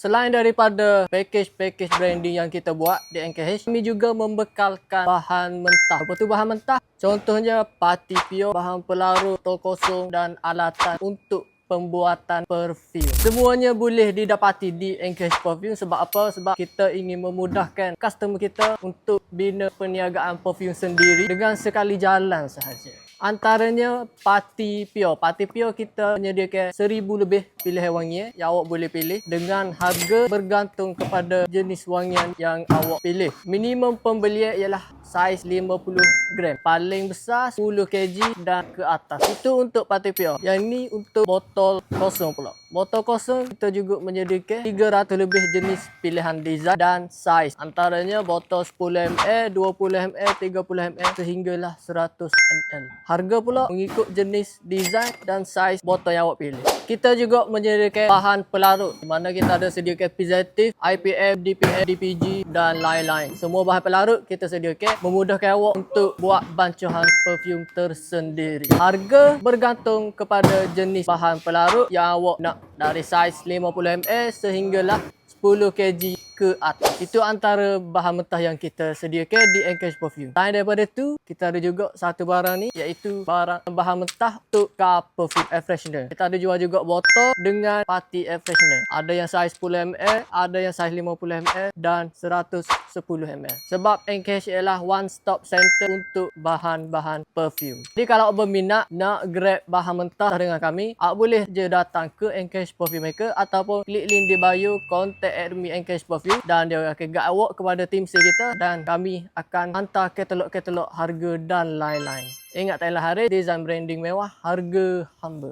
Selain daripada package branding yang kita buat di NKH, kami juga membekalkan bahan mentah. Apa tu bahan mentah? Contohnya party pure, bahan pelarut, botol kosong dan alatan untuk pembuatan perfume. Semuanya boleh didapati di NKH Perfume. Sebab apa? Sebab kita ingin memudahkan customer kita untuk bina perniagaan perfume sendiri dengan sekali jalan sahaja. Antaranya Party Pure. Party Pure kita menyediakan 1000 lebih pilihan wangian yang awak boleh pilih dengan harga bergantung kepada jenis wangian yang awak pilih. Minimum pembelian ialah saiz 50 gram. Paling besar 10 kg dan ke atas. Itu untuk Party Pure. Yang ni untuk botol kosong pula. Botol kosong kita juga menyediakan 300 lebih jenis pilihan design dan saiz. Antaranya botol 10 ml, 20 ml, 30 ml sehinggalah 100 ml. Harga pula mengikut jenis design dan saiz botol yang awak pilih. Kita juga menyediakan bahan pelarut di mana kita ada sediakan preservatif, IPM, DPM, DPG dan lain-lain. Semua bahan pelarut kita sediakan memudahkan awak untuk buat bancuhan perfume tersendiri. Harga bergantung kepada jenis bahan pelarut yang awak nak, dari saiz 50 ml sehinggalah 10 kg ke atas. Itu antara bahan mentah yang kita sediakan di NKH Perfume. Selain daripada itu, kita ada juga satu barang ni iaitu bahan mentah untuk car perfume air freshener. Kita ada jual juga botol dengan party air freshener. Ada yang saiz 10 ml, ada yang saiz 50 ml dan 110 ml. Sebab NKH ialah one stop center untuk bahan-bahan perfume. Jadi kalau awak berminat nak grab bahan mentah dengan kami, awak boleh je datang ke NKH Perfume Maker ataupun klik link di bio, contact admin NKH Perfume dan dia akan guide awak kepada tim sales kita dan kami akan hantar katalog-katalog harga dan lain-lain. Ingat, tak lain hari, design branding mewah, harga hamba.